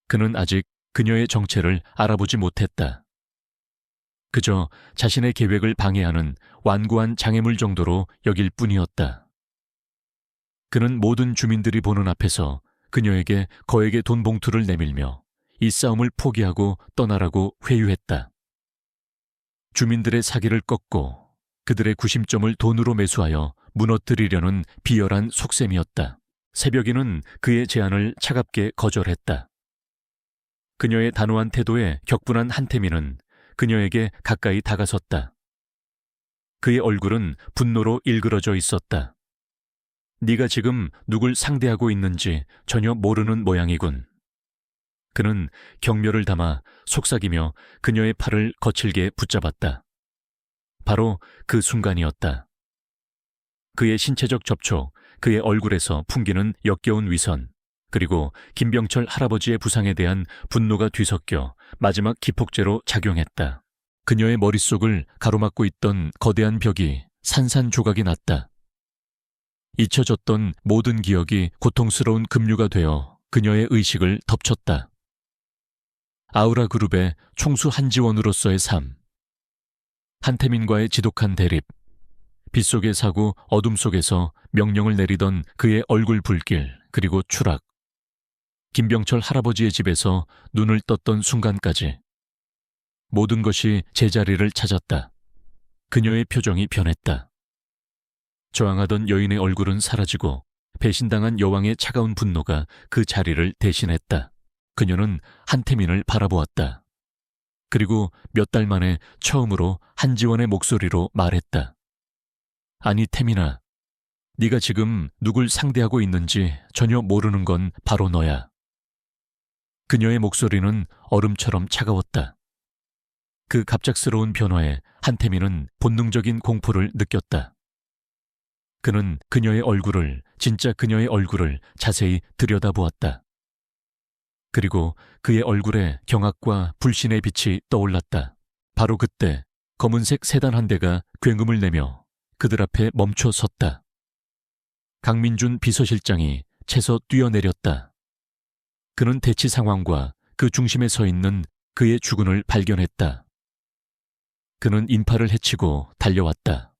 그는 아직 그녀의 정체를 알아보지 못했다. 그저 자신의 계획을 방해하는 완고한 장애물 정도로 여길 뿐이었다. 그는 모든 주민들이 보는 앞에서 그녀에게 거액의 돈 봉투를 내밀며 이 싸움을 포기하고 떠나라고 회유했다. 주민들의 사기를 꺾고 그들의 구심점을 돈으로 매수하여 무너뜨리려는 비열한 속셈이었다. 새벽이는 그의 제안을 차갑게 거절했다. 그녀의 단호한 태도에 격분한 한태민은 그녀에게 가까이 다가섰다. 그의 얼굴은 분노로 일그러져 있었다. 네가 지금 누굴 상대하고 있는지 전혀 모르는 모양이군. 그는 경멸을 담아 속삭이며 그녀의 팔을 거칠게 붙잡았다. 바로 그 순간이었다. 그의 신체적 접촉, 그의 얼굴에서 풍기는 역겨운 위선, 그리고 김병철 할아버지의 부상에 대한 분노가 뒤섞여 마지막 기폭제로 작용했다. 그녀의 머릿속을 가로막고 있던 거대한 벽이 산산조각이 났다. 잊혀졌던 모든 기억이 고통스러운 급류가 되어 그녀의 의식을 덮쳤다. 아우라 그룹의 총수 한지원으로서의 삶, 한태민과의 지독한 대립, 빛속의 사고 어둠 속에서 명령을 내리던 그의 얼굴 붉길, 그리고 추락, 김병철 할아버지의 집에서 눈을 떴던 순간까지 모든 것이 제자리를 찾았다. 그녀의 표정이 변했다. 저항하던 여인의 얼굴은 사라지고 배신당한 여왕의 차가운 분노가 그 자리를 대신했다. 그녀는 한태민을 바라보았다. 그리고 몇 달 만에 처음으로 한지원의 목소리로 말했다. 아니 태민아, 네가 지금 누굴 상대하고 있는지 전혀 모르는 건 바로 너야. 그녀의 목소리는 얼음처럼 차가웠다. 그 갑작스러운 변화에 한태민은 본능적인 공포를 느꼈다. 그는 그녀의 얼굴을, 진짜 그녀의 얼굴을 자세히 들여다보았다. 그리고 그의 얼굴에 경악과 불신의 빛이 떠올랐다. 바로 그때 검은색 세단 한 대가 굉음을 내며 그들 앞에 멈춰 섰다. 강민준 비서실장이 채서 뛰어내렸다. 그는 대치 상황과 그 중심에 서 있는 그의 주군을 발견했다. 그는 인파를 해치고 달려왔다.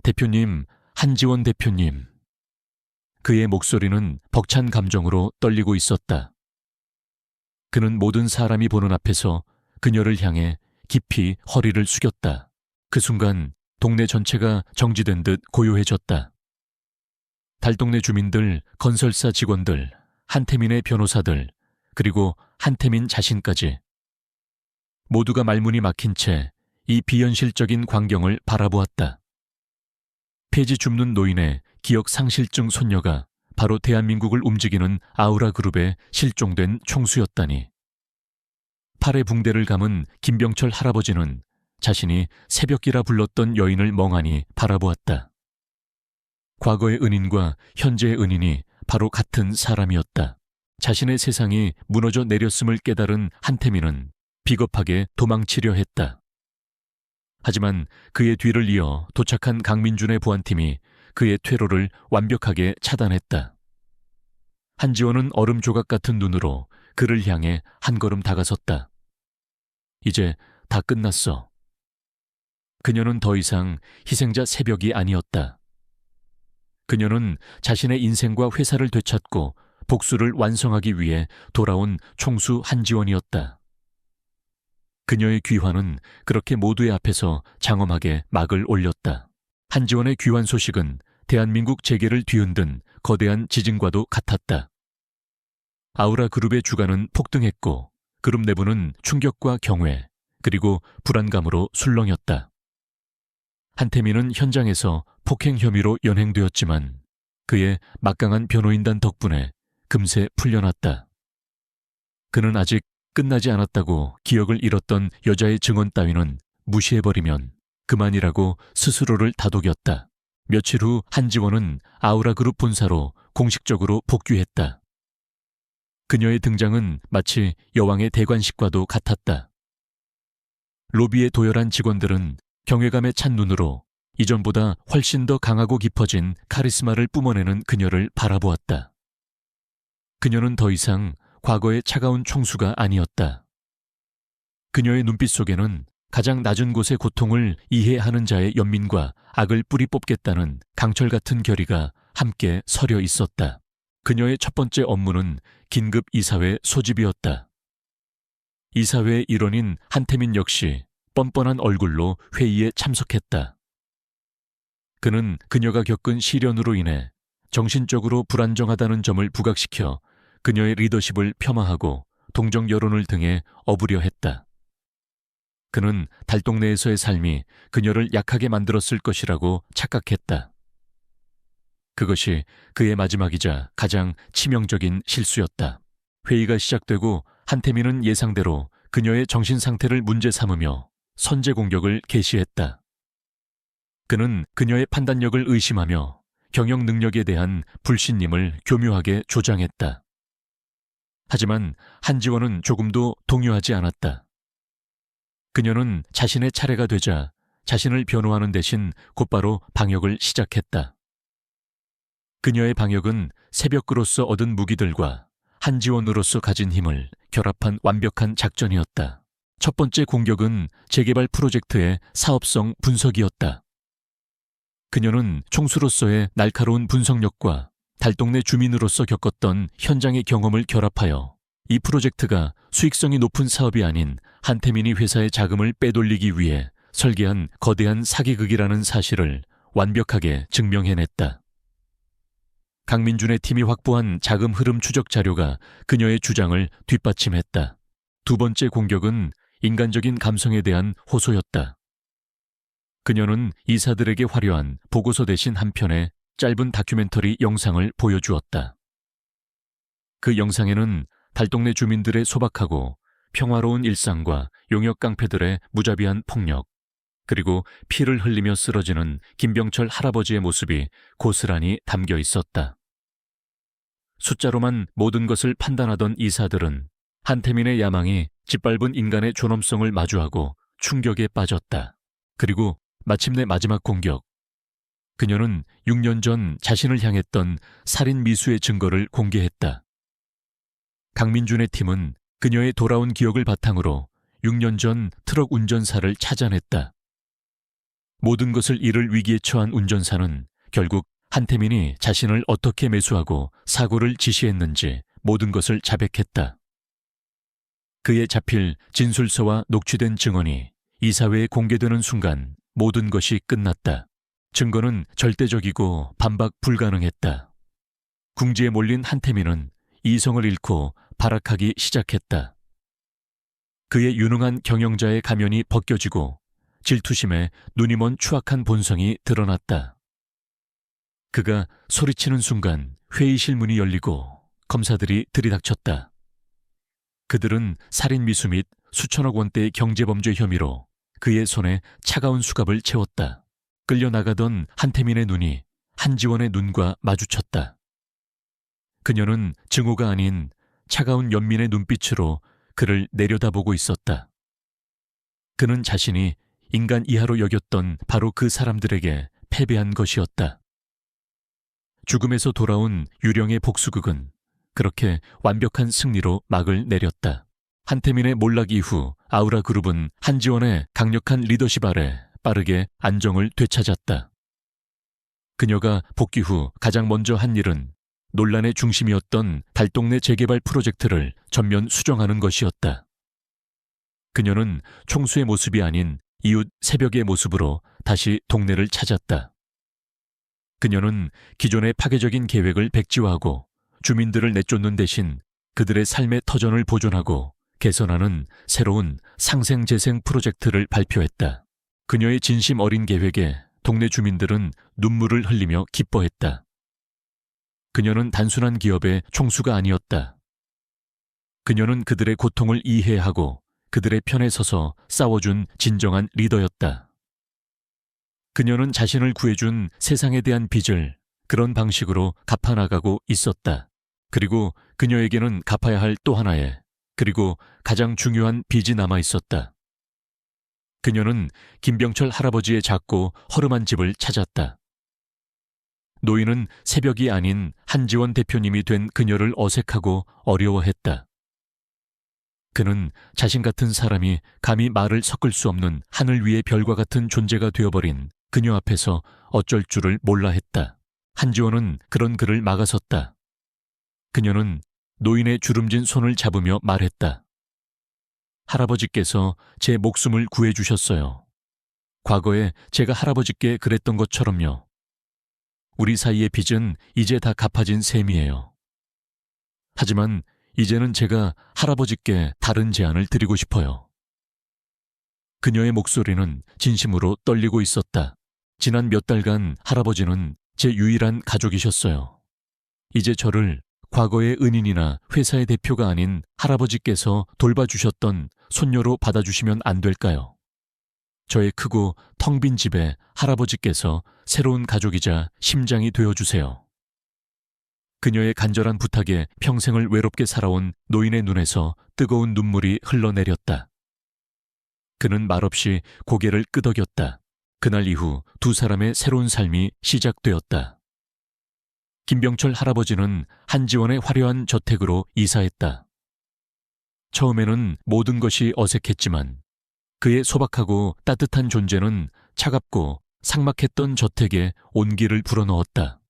대표님, 한지원 대표님. 그의 목소리는 벅찬 감정으로 떨리고 있었다. 그는 모든 사람이 보는 앞에서 그녀를 향해 깊이 허리를 숙였다. 그 순간 동네 전체가 정지된 듯 고요해졌다. 달동네 주민들, 건설사 직원들, 한태민의 변호사들, 그리고 한태민 자신까지 모두가 말문이 막힌 채 이 비현실적인 광경을 바라보았다. 폐지 줍는 노인의 기억 상실증 손녀가 바로 대한민국을 움직이는 아우라 그룹의 실종된 총수였다니. 팔에 붕대를 감은 김병철 할아버지는 자신이 새벽기라 불렀던 여인을 멍하니 바라보았다. 과거의 은인과 현재의 은인이 바로 같은 사람이었다. 자신의 세상이 무너져 내렸음을 깨달은 한태민은 비겁하게 도망치려 했다. 하지만 그의 뒤를 이어 도착한 강민준의 보안팀이 그의 퇴로를 완벽하게 차단했다. 한지원은 얼음 조각 같은 눈으로 그를 향해 한 걸음 다가섰다. 이제 다 끝났어. 그녀는 더 이상 희생자 새벽이 아니었다. 그녀는 자신의 인생과 회사를 되찾고 복수를 완성하기 위해 돌아온 총수 한지원이었다. 그녀의 귀환은 그렇게 모두의 앞에서 장엄하게 막을 올렸다. 한지원의 귀환 소식은 대한민국 재계를 뒤흔든 거대한 지진과도 같았다. 아우라 그룹의 주가는 폭등했고 그룹 내부는 충격과 경외, 그리고 불안감으로 술렁였다. 한태민은 현장에서 폭행 혐의로 연행되었지만 그의 막강한 변호인단 덕분에 금세 풀려났다. 그는 아직 끝나지 않았다고 기억을 잃었던 여자의 증언 따위는 무시해버리면 그만이라고 스스로를 다독였다. 며칠 후 한지원은 아우라 그룹 본사로 공식적으로 복귀했다. 그녀의 등장은 마치 여왕의 대관식과도 같았다. 로비에 도열한 직원들은 경외감에 찬 눈으로 이전보다 훨씬 더 강하고 깊어진 카리스마를 뿜어내는 그녀를 바라보았다. 그녀는 더 이상 과거의 차가운 총수가 아니었다. 그녀의 눈빛 속에는 가장 낮은 곳의 고통을 이해하는 자의 연민과 악을 뿌리 뽑겠다는 강철 같은 결의가 함께 서려 있었다. 그녀의 첫 번째 업무는 긴급 이사회 소집이었다. 이사회의 일원인 한태민 역시 뻔뻔한 얼굴로 회의에 참석했다. 그는 그녀가 겪은 시련으로 인해 정신적으로 불안정하다는 점을 부각시켜 그녀의 리더십을 폄하하고 동정 여론을 등에 업으려 했다. 그는 달동네에서의 삶이 그녀를 약하게 만들었을 것이라고 착각했다. 그것이 그의 마지막이자 가장 치명적인 실수였다. 회의가 시작되고 한태민은 예상대로 그녀의 정신 상태를 문제 삼으며 선제 공격을 개시했다. 그는 그녀의 판단력을 의심하며 경영 능력에 대한 불신임을 교묘하게 조장했다. 하지만 한지원은 조금도 동요하지 않았다. 그녀는 자신의 차례가 되자 자신을 변호하는 대신 곧바로 방역을 시작했다. 그녀의 방역은 새벽그로서 얻은 무기들과 한지원으로서 가진 힘을 결합한 완벽한 작전이었다. 첫 번째 공격은 재개발 프로젝트의 사업성 분석이었다. 그녀는 총수로서의 날카로운 분석력과 달동네 주민으로서 겪었던 현장의 경험을 결합하여 이 프로젝트가 수익성이 높은 사업이 아닌 한태민이 회사의 자금을 빼돌리기 위해 설계한 거대한 사기극이라는 사실을 완벽하게 증명해냈다. 강민준의 팀이 확보한 자금 흐름 추적 자료가 그녀의 주장을 뒷받침했다. 두 번째 공격은 인간적인 감성에 대한 호소였다. 그녀는 이사들에게 화려한 보고서 대신 한 편의 짧은 다큐멘터리 영상을 보여주었다. 그 영상에는 달동네 주민들의 소박하고 평화로운 일상과 용역 깡패들의 무자비한 폭력, 그리고 피를 흘리며 쓰러지는 김병철 할아버지의 모습이 고스란히 담겨 있었다. 숫자로만 모든 것을 판단하던 이사들은 한태민의 야망이 짓밟은 인간의 존엄성을 마주하고 충격에 빠졌다. 그리고 마침내 마지막 공격. 그녀는 6년 전 자신을 향했던 살인 미수의 증거를 공개했다. 강민준의 팀은 그녀의 돌아온 기억을 바탕으로 6년 전 트럭 운전사를 찾아냈다. 모든 것을 잃을 위기에 처한 운전사는 결국 한태민이 자신을 어떻게 매수하고 사고를 지시했는지 모든 것을 자백했다. 그에 잡힐 진술서와 녹취된 증언이 이사회에 공개되는 순간 모든 것이 끝났다. 증거는 절대적이고 반박 불가능했다. 궁지에 몰린 한태민은 이성을 잃고 발악하기 시작했다. 그의 유능한 경영자의 가면이 벗겨지고 질투심에 눈이 먼 추악한 본성이 드러났다. 그가 소리치는 순간 회의실 문이 열리고 검사들이 들이닥쳤다. 그들은 살인 미수 및 수천억 원대의 경제범죄 혐의로 그의 손에 차가운 수갑을 채웠다. 끌려나가던 한태민의 눈이 한지원의 눈과 마주쳤다. 그녀는 증오가 아닌 차가운 연민의 눈빛으로 그를 내려다보고 있었다. 그는 자신이 인간 이하로 여겼던 바로 그 사람들에게 패배한 것이었다. 죽음에서 돌아온 유령의 복수극은 그렇게 완벽한 승리로 막을 내렸다. 한태민의 몰락 이후 아우라그룹은 한지원의 강력한 리더십 아래 빠르게 안정을 되찾았다. 그녀가 복귀 후 가장 먼저 한 일은 논란의 중심이었던 달동네 재개발 프로젝트를 전면 수정하는 것이었다. 그녀는 총수의 모습이 아닌 이웃 새벽의 모습으로 다시 동네를 찾았다. 그녀는 기존의 파괴적인 계획을 백지화하고 주민들을 내쫓는 대신 그들의 삶의 터전을 보존하고 개선하는 새로운 상생재생 프로젝트를 발표했다. 그녀의 진심 어린 계획에 동네 주민들은 눈물을 흘리며 기뻐했다. 그녀는 단순한 기업의 총수가 아니었다. 그녀는 그들의 고통을 이해하고 그들의 편에 서서 싸워준 진정한 리더였다. 그녀는 자신을 구해준 세상에 대한 빚을 그런 방식으로 갚아나가고 있었다. 그리고 그녀에게는 갚아야 할 또 하나의, 그리고 가장 중요한 빚이 남아 있었다. 그녀는 김병철 할아버지의 작고 허름한 집을 찾았다. 노인은 새벽이 아닌 한지원 대표님이 된 그녀를 어색하고 어려워했다. 그는 자신 같은 사람이 감히 말을 섞을 수 없는 하늘 위의 별과 같은 존재가 되어버린 그녀 앞에서 어쩔 줄을 몰라 했다. 한지원은 그런 그를 막아섰다. 그녀는 노인의 주름진 손을 잡으며 말했다. 할아버지께서 제 목숨을 구해주셨어요. 과거에 제가 할아버지께 그랬던 것처럼요. 우리 사이의 빚은 이제 다 갚아진 셈이에요. 하지만 이제는 제가 할아버지께 다른 제안을 드리고 싶어요. 그녀의 목소리는 진심으로 떨리고 있었다. 지난 몇 달간 할아버지는 제 유일한 가족이셨어요. 이제 저를 과거의 은인이나 회사의 대표가 아닌 할아버지께서 돌봐주셨던 손녀로 받아주시면 안 될까요? 저의 크고 텅 빈 집에 할아버지께서 새로운 가족이자 심장이 되어주세요. 그녀의 간절한 부탁에 평생을 외롭게 살아온 노인의 눈에서 뜨거운 눈물이 흘러내렸다. 그는 말없이 고개를 끄덕였다. 그날 이후 두 사람의 새로운 삶이 시작되었다. 김병철 할아버지는 한지원의 화려한 저택으로 이사했다. 처음에는 모든 것이 어색했지만 그의 소박하고 따뜻한 존재는 차갑고 삭막했던 저택에 온기를 불어넣었다.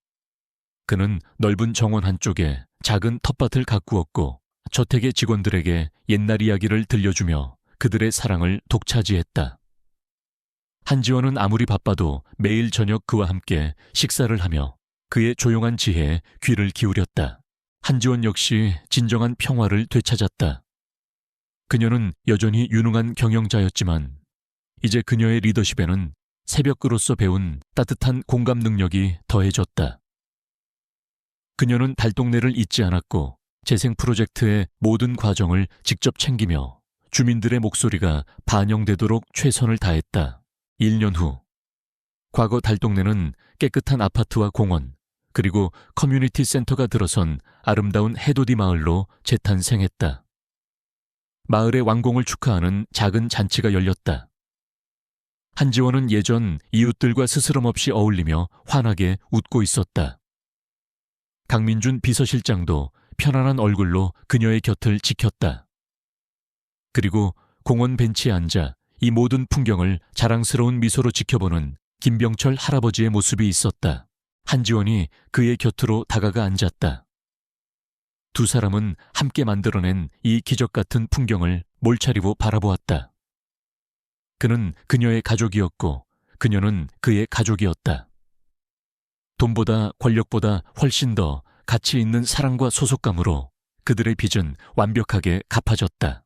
그는 넓은 정원 한쪽에 작은 텃밭을 가꾸었고 저택의 직원들에게 옛날 이야기를 들려주며 그들의 사랑을 독차지했다. 한지원은 아무리 바빠도 매일 저녁 그와 함께 식사를 하며 그의 조용한 지혜에 귀를 기울였다. 한지원 역시 진정한 평화를 되찾았다. 그녀는 여전히 유능한 경영자였지만 이제 그녀의 리더십에는 새벽그로서 배운 따뜻한 공감 능력이 더해졌다. 그녀는 달동네를 잊지 않았고 재생 프로젝트의 모든 과정을 직접 챙기며 주민들의 목소리가 반영되도록 최선을 다했다. 1년 후, 과거 달동네는 깨끗한 아파트와 공원, 그리고 커뮤니티 센터가 들어선 아름다운 해돋이 마을로 재탄생했다. 마을의 완공을 축하하는 작은 잔치가 열렸다. 한지원은 예전 이웃들과 스스럼 없이 어울리며 환하게 웃고 있었다. 강민준 비서실장도 편안한 얼굴로 그녀의 곁을 지켰다. 그리고 공원 벤치에 앉아 이 모든 풍경을 자랑스러운 미소로 지켜보는 김병철 할아버지의 모습이 있었다. 한지원이 그의 곁으로 다가가 앉았다. 두 사람은 함께 만들어낸 이 기적 같은 풍경을 몰차리고 바라보았다. 그는 그녀의 가족이었고 그녀는 그의 가족이었다. 돈보다 권력보다 훨씬 더 가치 있는 사랑과 소속감으로 그들의 빚은 완벽하게 갚아졌다.